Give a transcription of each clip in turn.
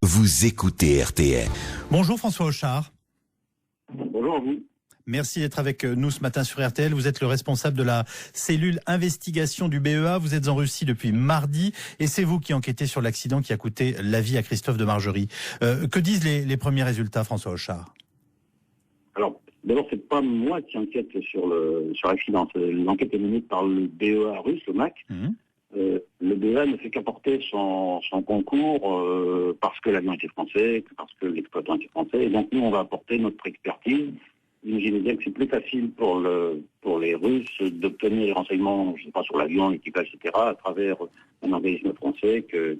Vous écoutez RTL. Bonjour François Auchard. Bonjour à vous. Merci d'être avec nous ce matin sur RTL. Vous êtes le responsable de la cellule investigation du BEA. Vous êtes en Russie depuis mardi et c'est vous qui enquêtez sur l'accident qui a coûté la vie à Christophe de Margerie. Que disent les premiers résultats, François Auchard? Alors, d'abord, c'est pas moi qui enquête sur l'accident. L'enquête est menée par le BEA russe, le MAC. Le BEA ne fait qu'apporter son concours parce que l'avion était français, parce que l'exploitant était français. Et donc, nous, on va apporter notre expertise. Imaginez bien que c'est plus facile pour les Russes d'obtenir les renseignements, je sais pas, sur l'avion, l'équipage, etc., à travers un organisme français que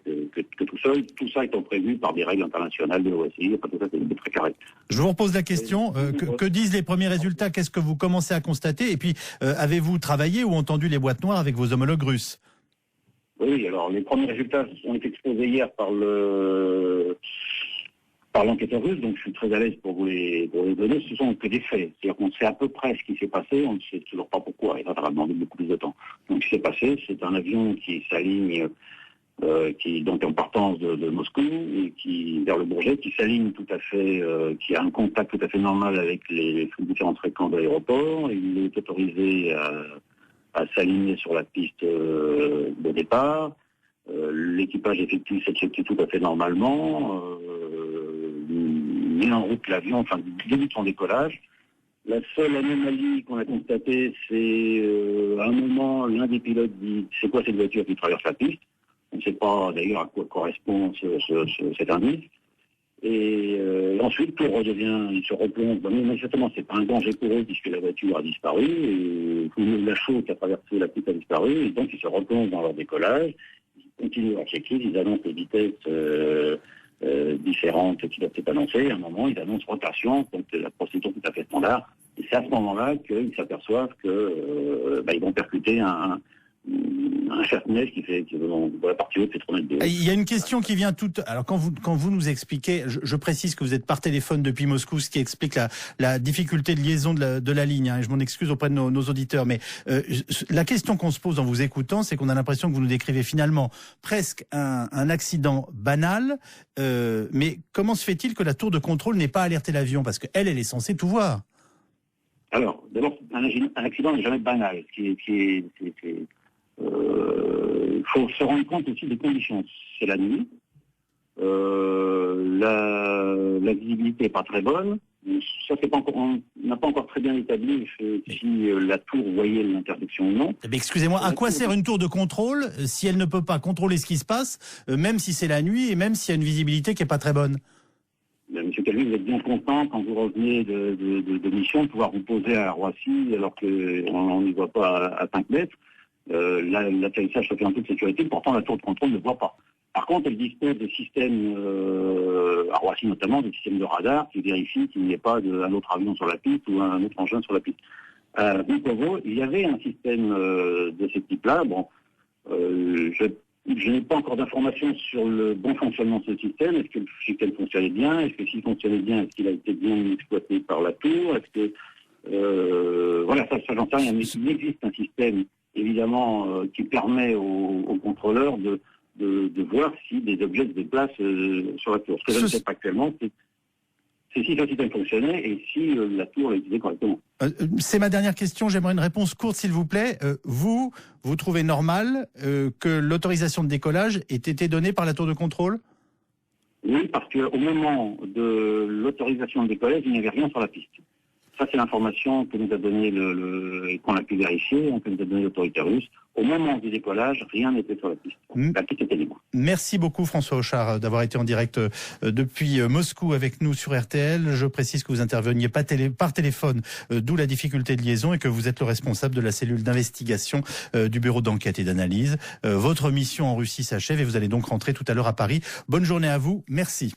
tout seul. Tout ça étant prévu par des règles internationales de l'OSI. Enfin, tout ça, c'est très carré. Je vous repose la question. Que disent les premiers résultats? Qu'est-ce que vous commencez à constater? Et puis, avez-vous travaillé ou entendu les boîtes noires avec vos homologues russes? Oui, alors les premiers résultats ont été exposés hier par l'enquêteur russe, donc je suis très à l'aise pour vous les donner. Ce sont que des faits. C'est-à-dire qu'on sait à peu près ce qui s'est passé, on ne sait toujours pas pourquoi, et ça va demander beaucoup plus de temps. Donc ce qui s'est passé, c'est un avion qui s'aligne, qui est donc en partance de Moscou, et qui vers le Bourget, qui s'aligne tout à fait, qui a un contact tout à fait normal avec les différentes fréquences de l'aéroport. Il est autorisé à s'aligner sur la piste de départ. L'équipage effectue cette check tout à fait normalement, met en route l'avion, enfin début de son décollage. La seule anomalie qu'on a constatée, c'est à un moment, l'un des pilotes dit « c'est quoi cette voiture qui traverse la piste ?» On ne sait pas d'ailleurs à quoi correspond cet indice. Et ensuite, tout redevient, il se replonge. Mais manifestement, c'est pas un danger pour eux puisque la voiture a disparu et la chaux qui a traversé la piste a disparu. Et donc, ils se replongent dans leur décollage. Ils continuent leur check-in, ils annoncent les vitesses différentes qui doivent être annoncées. À un moment, ils annoncent rotation, donc la procédure tout à fait standard. Et c'est à ce moment-là qu'ils s'aperçoivent que ils vont percuter un chasse-neige qui dans la partie haute fait 3 mètres de haut. Il y a une question qui vient toute. Alors quand vous nous expliquez, je précise que vous êtes par téléphone depuis Moscou, ce qui explique la difficulté de liaison de la ligne. Et je m'en excuse auprès de nos auditeurs, mais la question qu'on se pose en vous écoutant, c'est qu'on a l'impression que vous nous décrivez finalement presque un accident banal. Mais comment se fait-il que la tour de contrôle n'ait pas alerté l'avion? Parce qu'elle est censée tout voir. Alors, d'abord, un accident n'est jamais banal. Il faut se rendre compte aussi des conditions. C'est la nuit. La visibilité n'est pas très bonne. Ça, on n'a pas encore très bien établi si la tour voyait l'intersection ou non. Mais excusez-moi, à quoi sert une tour de contrôle si elle ne peut pas contrôler ce qui se passe, même si c'est la nuit et même s'il y a une visibilité qui n'est pas très bonne? Monsieur Calvi, vous êtes bien content quand vous revenez de mission de pouvoir vous poser à Roissy alors qu'on n'y voit pas à 5 mètres. L'atterrissage se fait en toute sécurité, pourtant la tour de contrôle ne voit pas. Par contre, elle dispose de systèmes, à Roissy notamment, des systèmes de radar qui vérifient qu'il n'y ait pas un autre avion sur la piste ou un autre engin sur la piste. À Bukovo, il y avait un système de ce type-là. Bon, je n'ai pas encore d'informations sur le bon fonctionnement de ce système. Est-ce qu'elle fonctionnait bien? Est-ce que s'il fonctionnait bien, est-ce qu'il a été bien exploité par la tour? Est-ce que voilà, ça j'en sais rien. Mais il existe un système évidemment qui permet aux contrôleurs de voir si des objets se déplacent sur la tour. Ce que je ne sais pas actuellement, c'est si le système fonctionnait et si la tour l'a utilisé correctement. C'est ma dernière question, j'aimerais une réponse courte s'il vous plaît. Vous trouvez normal que l'autorisation de décollage ait été donnée par la tour de contrôle? Oui, parce qu'au moment de l'autorisation de décollage, il n'y avait rien sur la piste. Ça, c'est l'information que nous a donné qu'on a pu vérifier, que nous a donné l'autorité russe. Au moment du décollage, rien n'était sur la piste. La piste était libre. Merci beaucoup François Auchard d'avoir été en direct depuis Moscou avec nous sur RTL. Je précise que vous interveniez par téléphone, d'où la difficulté de liaison, et que vous êtes le responsable de la cellule d'investigation du bureau d'enquête et d'analyse. Votre mission en Russie s'achève et vous allez donc rentrer tout à l'heure à Paris. Bonne journée à vous. Merci.